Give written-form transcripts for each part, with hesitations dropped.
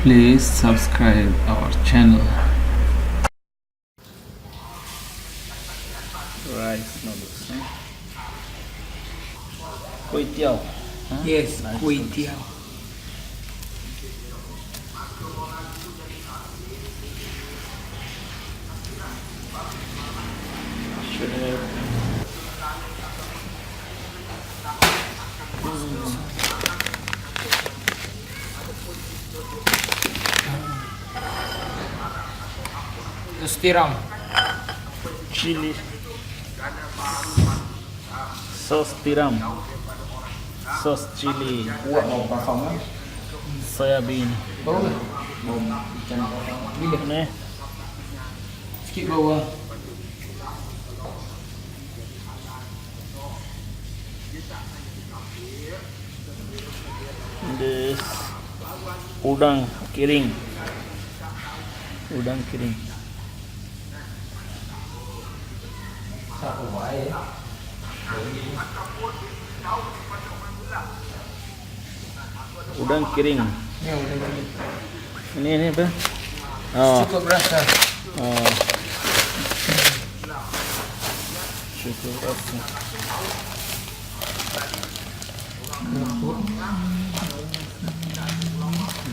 Please subscribe our channel. Rice noodles. Kway teow. Yes, kway teow. Terus tiram. Chili. Sauce tiram. Sauce chili. Buat mau pasang kan? Soya bean. Bau ke? Bau ikan pasang. Bila? Ni. Sikit bau lah. This udang kering. Udang kering. Satu baik. Udang kering. Ya, udah jadi. Ini apa? Oh. Cukup berasa. Oh. Cukup rasa.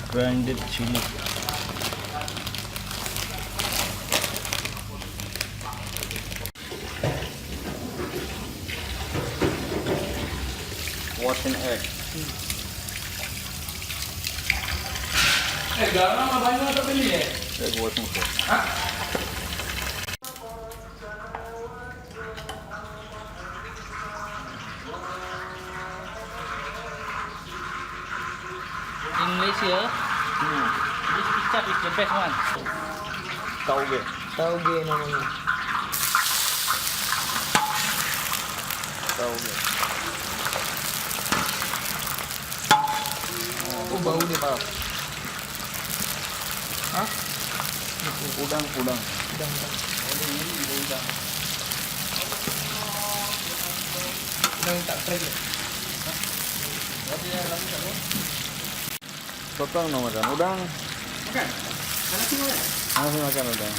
Grinded chili. Wash an egg. Garam apa banyak atau beli ya? Egg washing first. In Malaysia, this kicap is the best one. Tauge. Tauge namanya. Tauge. Oh, bau dia bau. Hah? Udang. Udang. Udang tak fresh. Sotong no makan udang. Makan. Masih makan udang.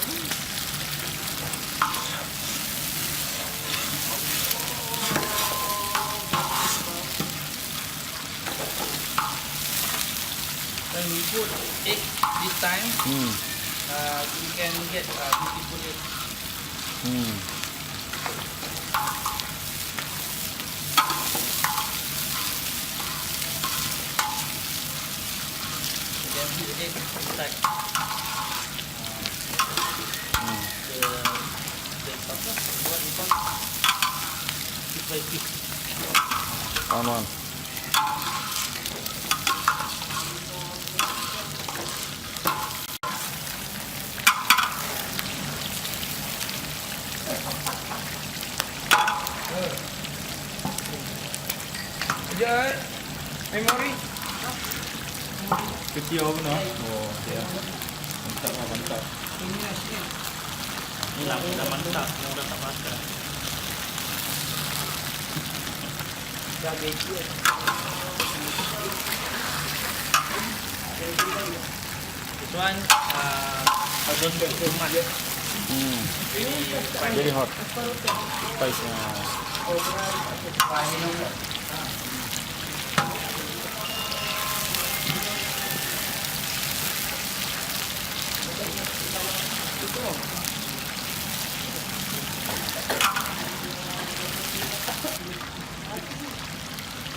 When we put egg this time, Hmm. we can get beautiful egg. Hmm. Then put the egg inside. The apa? What we call piece by piece. One. Sekejap. Memori. Kecil apa no? Oh, ya. Mantap. Ini lah dah mantap, yang dah tak masak. Dah begi. This one, don't put too much. Hmm. Very hot. Spice.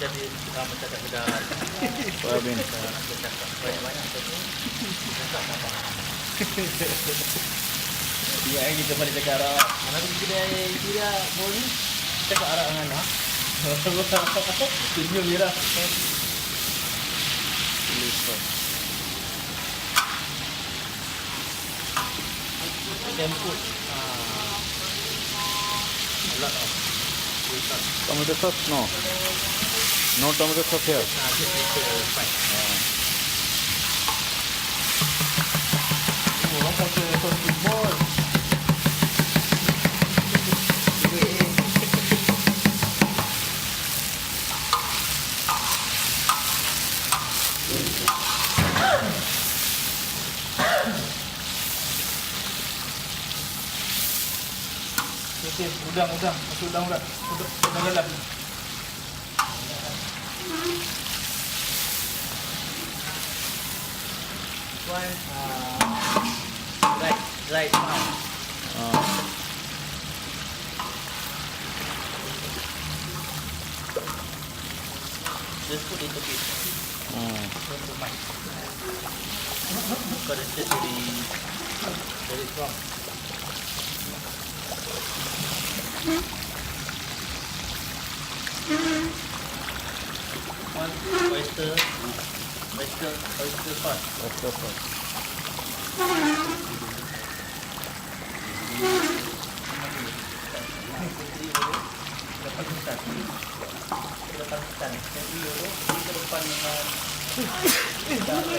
Jadi macam tak sudah Soybean. cakap banyak-banyak tu. Cakap apa? Ya, kita balik cakap Arab. Mana tu dia boleh cakap Arab dengan nak. Senyum je lah. Chili sauce. You can put a lot of soy sauce. Tomato sauce? No. No tomato sauce here. Just later fry. Orang pakai sos bol. Okey, udang. Masuk udang pula. Udang dalam. One, right now. Just put little bit. Don't too much. Because it's just very strong. One oyster sauce. Lepaskan. Jadi ke depan dengan apa kalau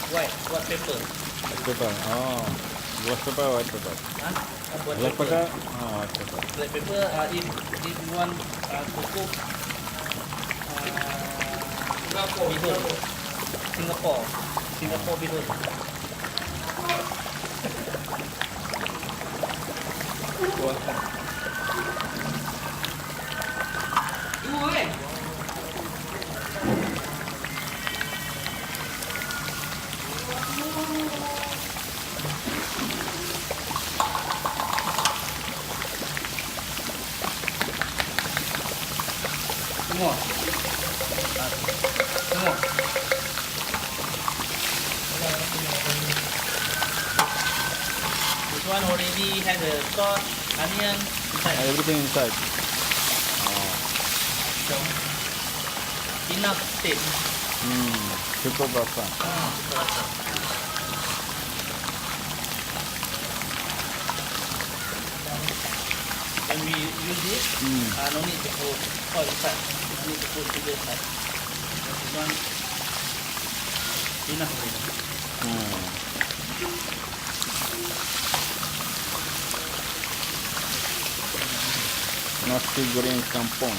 white pepper. Pepper. Black pepper, white pepper. Black pepper. White pepper. Black pepper. If you want to cook Singapore bihun. Semua. This one already has a sauce, onion inside. Everything inside. Enough taste. Cukup rasa. Terasa. When we use it, no need to put oil inside. No need to put sugar inside. This one enough already. Nasi goreng kampung.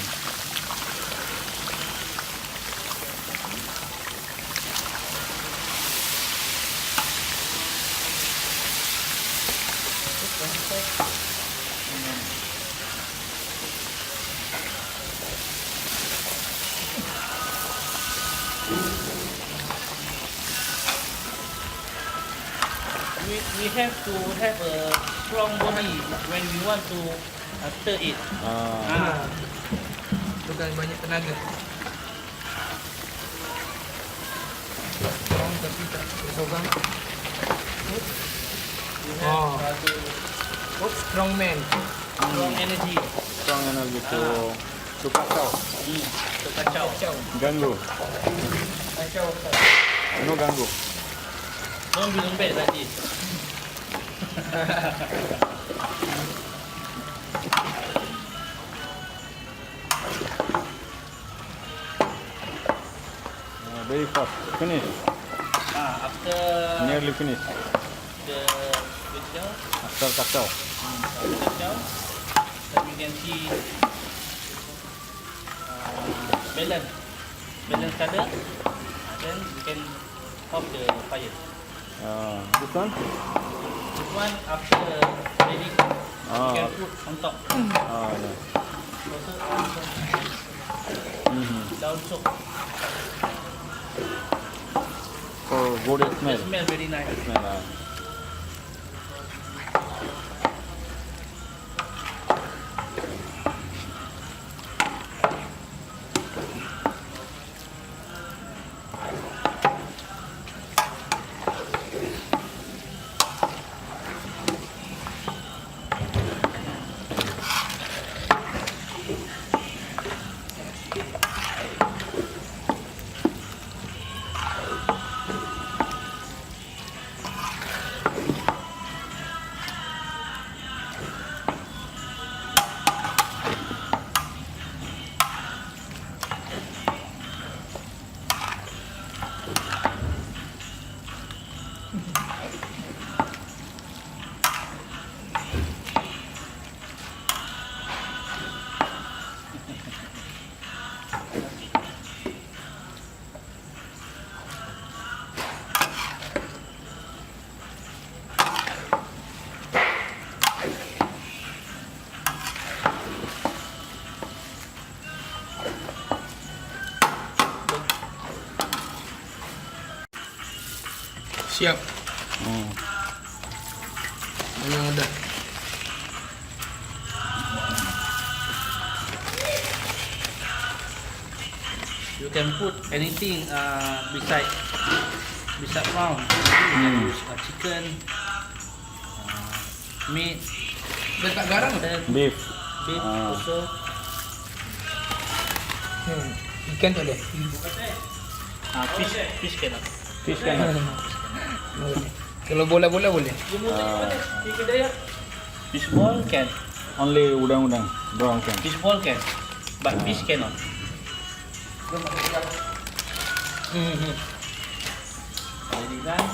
We have to have a strong body when we want to stir it. Bukan banyak tenaga. Strong tapi tak bersorang. Strong man. Strong energy. Strong energy to kacau. To kacau. Ganggu. Kacau. No ganggu. Don't be lembek like this. Very fast. Finish. After Nearly finished. the kacau, After kacau. then you can see balance color. Then you can off the fire. This one? This one after ready, you can put on top. Yeah. Also daun sok. For good smell. The smell very nice. Smell. Siap. Memang ada. You can put anything beside prawn. Chicken, meat, Letak garam. then Beef. beef also. Ikan tak ada. Fish cannot. Fish kan? Kalau bola-bola boleh. Fish ball can. Only udang-udang. Brown can. Fish ball can. But fish cannot. Ready guys?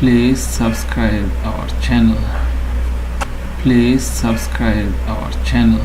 Please subscribe our channel. Please subscribe our channel.